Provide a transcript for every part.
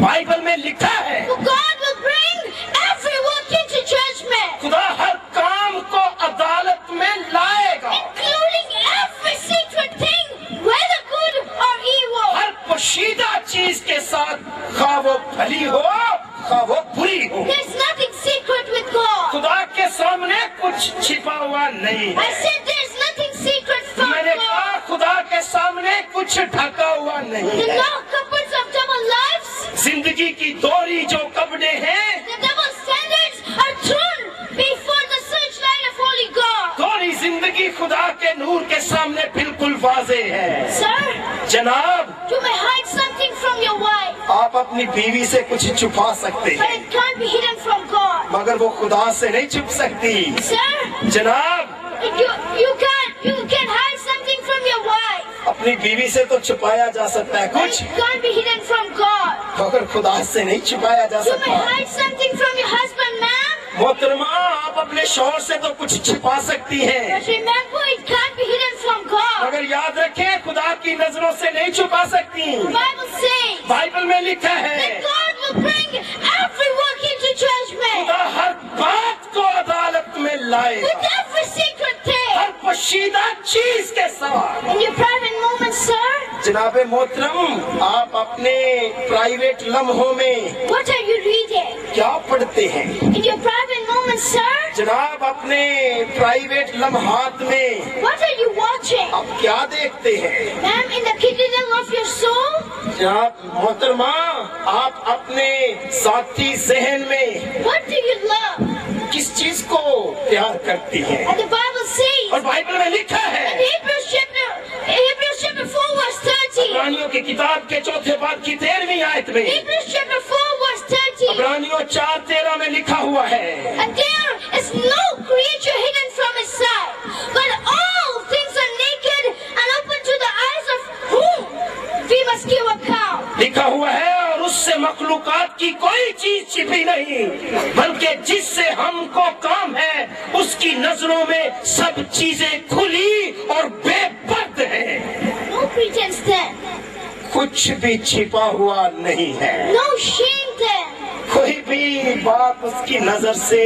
Bible में लिखा है God will bring every work into judgment, खुदा हर काम को अदालत में लाएगा, including every secret thing, whether good or evil. हर पोशीदा चीज के साथ, खा वो भली हो खा वो बुरी हो। There's nothing secret with God. खुदा के सामने कुछ छिपा हुआ नहीं I है। said there's nothing secret from मैंने कहा God. खुदा के सामने कुछ ढका हुआ नहीं The है। law cupboards of double lives, जिंदगी की दोहरी जो कपड़े हैं, the double standards are thrown before the searchlight of holy God. दोहरी जिंदगी खुदा के नूर के सामने बिल्कुल वाज़े है। Sir, जनाब, you may hide something from your wife, आप अपनी बीवी से कुछ छुपा सकते but हैं, it can't be hidden from God. मगर वो खुदा से नहीं छुप सकती। Sir, जनाब, you can hide something from your wife, अपनी बीवी से तो छुपाया जा सकता है but कुछ, it can't be hidden from God. मगर खुदा से नहीं छुपाया जा You may सकता। hide something from your husband, ma'am, मोहतरमा, आप अपने शौहर से तो कुछ छिपा सकती हैं, but remember it can't be hidden from God. मगर याद रखें खुदा की नजरों से नहीं छुपा सकती। The Bible says बाइबल में लिखा है that God will bring every work into judgment, खुदा हर बात को अदालत में लाएगा, with every secret thing. हर पोशीदा चीज के साथ। In your private moments, sir, जनाबे मोहतरम, आप अपने प्राइवेट लम्हों में what are you reading? क्या पढ़ते हैं? In your private moments, sir, जनाब, अपने प्राइवेट लम्हात में what are you watching? आप क्या देखते हैं? Ma'am, in the citadel of your soul, जनाब मोहतरमा, आप अपने साथी जहन में what do you love? किस चीज को प्यार करती हैं? And the Bible says और बाइबल में लिखा in है Hebrews chapter 4 verse 30. इब्रानियों की किताब के चौथे बाब की 13वीं आयत में, Hebrews chapter 4 verse 30. इब्रानियों 4:13 में लिखा हुआ है, And there is no creature hidden from his sight, but all things are naked and open to the eyes of whom we must give account. लिखा हुआ है, और उससे मखलूकात की कोई चीज छिपी नहीं, बल्कि जिससे हमको काम है उसकी नजरों में सब चीजें खुली और बेपर्द हैं। No pretense then, कुछ भी छिपा हुआ नहीं है, no shame then. कोई भी बात उसकी नजर से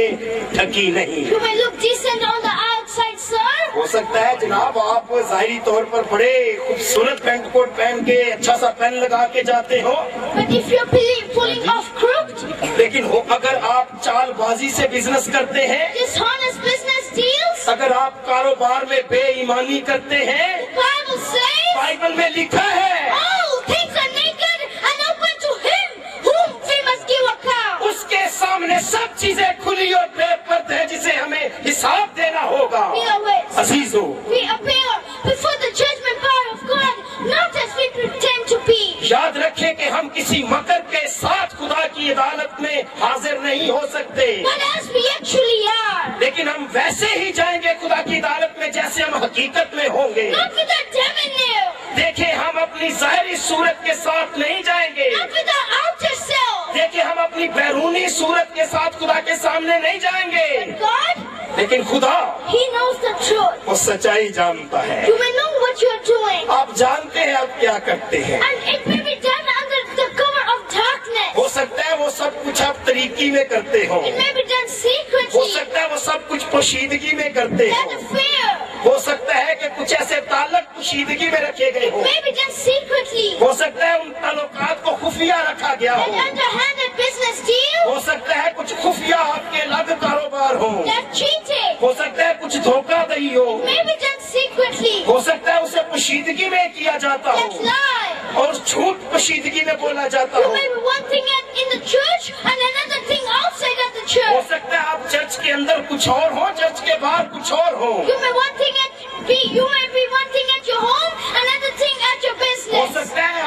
ढकी नहीं। You may look decent on the outside, sir, हो सकता है जनाब आप जाहिरी तौर पर बड़े खूबसूरत पैंट कोट पहन के अच्छा सा पेन लगा के जाते हो, but if you're pulling off crooked, लेकिन अगर आप चालबाजी से बिजनेस करते हैं, dishonest business deals, अगर आप कारोबार में बेईमानी करते हैं, the Bible says बाइबल में लिखा है all things are naked and open to him whom we must give account. उसके सामने सब चीजें खुली और बेपर्द है जिसे हमें हिसाब देना होगा। We always अजीजों, we appear before the judgment bar of God, not as we pretend to be, याद रखें कि हम किसी मकर के साथ खुदा की अदालत में हाजिर नहीं हो सकते, but as we actually are, लेकिन हम वैसे ही जाएंगे खुदा की अदालत में जैसे हम हकीकत में होंगे। not with our demeanor, देखें, हम अपनी जाहिरी सूरत के साथ नहीं जाएंगे, not with our outer self. देखें, हम अपनी बैरूनी सूरत के साथ खुदा के सामने नहीं जाएंगे, God, लेकिन खुदा He knows the truth. वो सच्चाई जानता है। You may know what you are doing, आप जानते हैं आप क्या करते हैं। and it may be done under the cover of darkness. हो सकता है वो सब कुछ आप तरीकी में करते हो, It may be done हो secretly, सकता है वो सब कुछ पोशीदगी में करते that हो, affair हो सकता है कि कुछ ऐसे ताल्लुक पोशीदगी में रखे गए हो, may be done secretly, हो सकता है उन ताल्लुकात को खुफिया रखा गया that हो, underhanded business deal, हो सकता है कुछ खुफिया आपके अलग कारोबार हो, that cheating हो सकता है कुछ धोखाधड़ी हो, may be done secretly, हो सकता है उसे पोशीदगी में किया जाता that हो lie. और झूठ पोशीदगी में बोला जाता You हो। may be one thing in the church and another thing outside of the हो church. सकता है आप चर्च के अंदर कुछ और हो, चर्च के बाहर कुछ और हो, You may be one thing at your home, another thing at your हो business. सकता है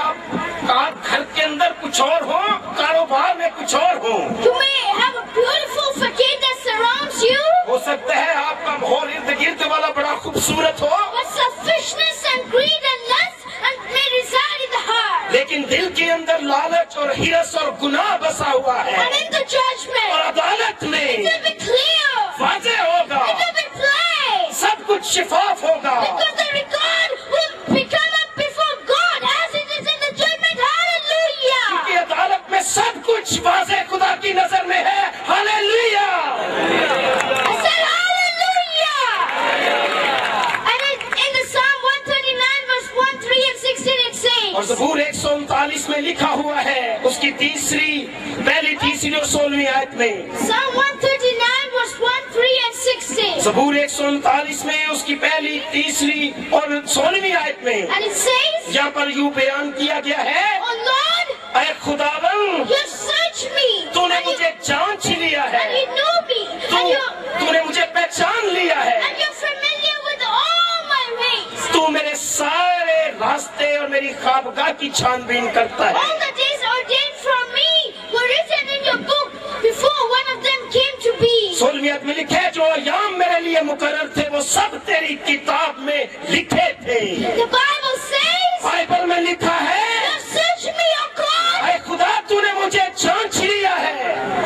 आप घर के अंदर कुछ और हो, कारोबार में कुछ और हो, You may have a beautiful facade that surrounds you, हो सकता है आपका माहौल इर्द गिर्द वाला बड़ा खूबसूरत हो, but selfishness and greed and lust may reside in the heart. लेकिन दिल के अंदर लालच और हिरस और गुनाह बसा हुआ है, And in the और judgment, अदालत it में will be clear, वाज़ेह होगा, it will be plain, सब कुछ शिफाफ होगा, because the record will become up before God as it is in the judgment. Hallelujah! कि अदालत में कुछ वाज़े खुदा की नजर में है। Hallelujah. I said hallelujah. And in the Psalm 139 verse 1, 3 and 16 it और says, ज़बूर 139 में लिखा हुआ है, उसकी पहली तीसरी और 16वीं आयत में। Psalm 139 verse 1, 3 and 16. ज़बूर 139 में उसकी पहली तीसरी और 16वीं आयत में And it says, यहाँ पर यूं बयान किया गया है, Oh Lord, ऐ खुदावन, you search me तूने and you, मुझे जांच लिया है, and you know me तूने मुझे पहचान लिया है, and you're familiar with all my ways. तू मेरे सारे रास्ते और मेरी ख्वाबगाह की छानबीन करता है। All the days ordained for me were written in your book before one of them came to be. 16वीं आयत में लिखे, जो अय्याम मेरे लिए मुकर्रर थे वो सब तेरी किताब में लिखे थे। The Bible says, बाइबल में लिखा है, you search me, O God. ऐ खुदा तूने मुझे जांच लिया है।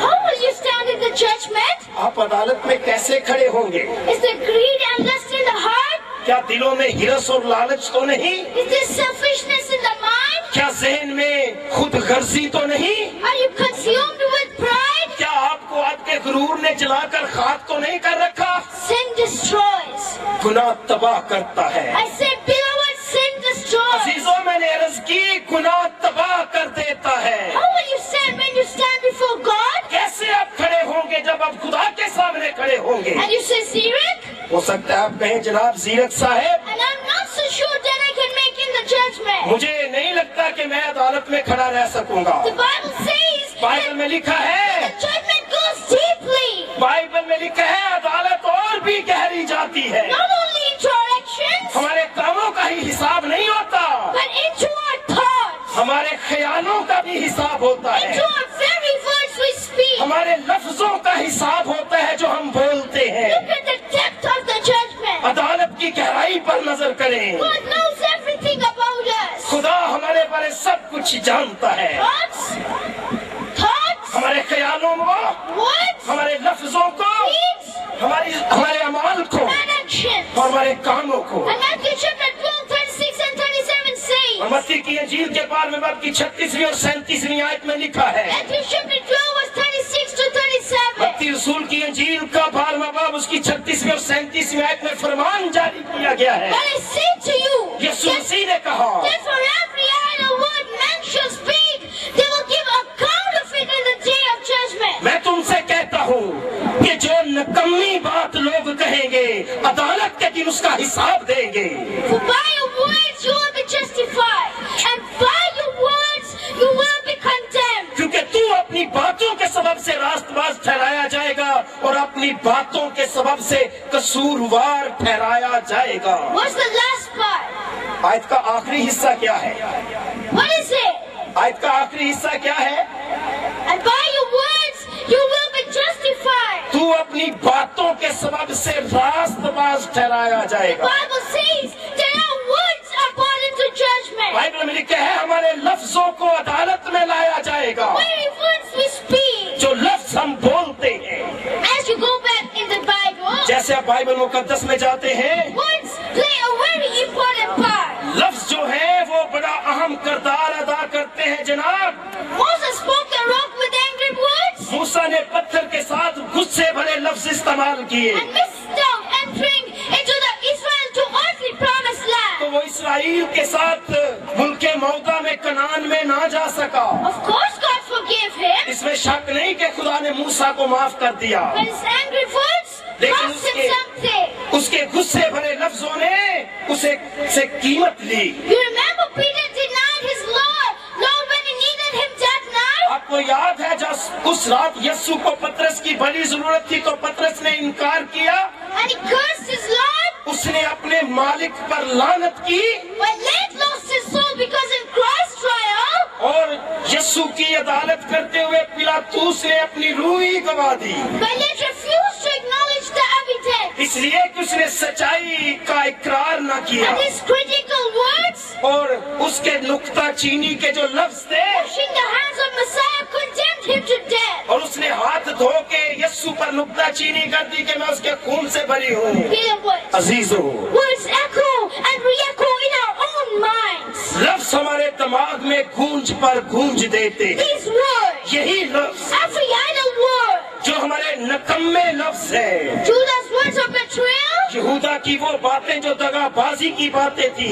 How will you stand in the judgment? आप अदालत में कैसे खड़े होंगे? Is there greed and lust in the heart? क्या दिलों में हिरस और लालच तो नहीं? Is there selfishness in the mind? क्या ज़हन में खुद गर्जी तो नहीं? Are you consumed with pride? क्या आपको आपके गुरूर ने जलाकर खाक तो नहीं कर रखा? Sin destroys. गुनाह तबाह करता है। I said, beloved, sin destroys. अजीजों, मैंने अर्ज की, गुनाह तबाह कर देता है। How will you stand when you stand before God? कैसे आप खड़े होंगे जब आप खुदा के सामने खड़े होंगे? And you say, Zirik? हो सकता है आप कहें, जनाब जीरक साहब, And I'm not so sure that I can make in the judgment. मुझे नहीं लगता कि मैं अदालत में खड़ा रह सकूंगा। The Bible says Bible that में लिखा है, the judgment goes deeply. Bible में लिखा है, अदालत और भी गहरी जाती है। Not only into our actions, हमारे कामों का ही हिसाब नहीं होता, but into our thoughts, हमारे ख्यालों का भी हिसाब होता है, into our very words we speak. हमारे लफ्जों का हिसाब होता है जो हम बोलते हैं। Look at the depth of the judgment. अदालत की गहराई पर नजर करें। God knows everything about us. खुदा हमारे बारे सब कुछ जानता है, Thoughts, हमारे ख्यालों को, words, हमारे लफ्जों को, deeds, हमारे अमाल को and actions. और हमारे कामों को। And Matthew chapter 12, 36 and 37 says, और मत्ती की इंजील के 12वें बाब की 36वीं और 37वीं आयत में लिखा है, Matthew chapter 12 verse 36 to 37. मत्ती रसूल की इंजील का 12वां बाब उसकी 36वीं और 37वीं आयत में फरमान जारी किया गया है। But I say to you, यीशु मसीह ने कहा, that for every idle word man shall speak, they will give account of it in the day of judgment. मैं तुमसे कहता हूँ कि जो नकम्मी बात लोग कहेंगे, अदालत के दिन उसका हिसाब देंगे। For by your words you will be justified, and by your words you will be condemned. क्योंकि तू अपनी बातों के सबब से रास्तबाज ठहराया जाएगा और अपनी बातों के सबब से कसूरवार ठहराया जाएगा। What's the last part? आयत का आखिरी हिस्सा क्या है? What is it? आयत का आखिरी हिस्सा क्या है? And by your words you will be justified. तू अपनी बातों के सबब से रास्तबाज ठहराया जाएगा। Bible says that our words are brought into judgment. Bible में लिखा है, हमारे लफ्जों को अदालत में लाया जाएगा। Very words we speak. जो लफ्ज हम बोलते हैं, As you go back in the Bible, जैसे आप बाइबल मुकद्दस में जाते हैं, words play a very important part. लफ्ज जो है वो बड़ा अहम किरदार अदा करते हैं जनाब। Moses spoke a rock with angry words मूसा ने पत्थर के साथ गुस्से भरे लफ्ज इस्तेमाल किए, and missed out entering into the Israel to earthly promised land. तो वो इसराइल के साथ मुल्के मौदा में कनान में ना जा सका। Of course God forgave him, इसमें शक नहीं कि खुदा ने मूसा को माफ कर दिया, but his angry words लेकिन cost him something. उसके गुस्से भरे लफ्जों ने उसे से कीमत ली। You remember Peter denied his Lord when he needed him that night? आपको याद है जब उस रात यीशु को पतरस की बड़ी जरूरत थी तो पतरस ने इनकार किया, And he cursed his Lord, उसने अपने मालिक पर लानत की but late lost his soul because in Christ's trial, और यीशु की अदालत करते हुए पिलातूस ने अपनी रूह ही गवा दी, but late refused to acknowledge the evidence. इसलिए कि उसने सच्चाई का इकरार न किया And his critical words, और उसके नुक्ता चीनी के जो लफ्ज थे washing the hands of Messiah, condemned him to death. और उसने हाथ धो के यीशु पर नुक्ता चीनी कर दी कि मैं उसके खून से भरी हूँ। Beloved, अजीजों, words echo and re-echo in our own minds. लफ्ज हमारे दिमाग में गूंज पर गूंज देते हैं। These words, यही लफ्ज every idle word, जो हमारे नकम्मे लफ्ज है, Judah's words of betrayal, यहूदा की वो बातें जो दगाबाजी की बातें थी,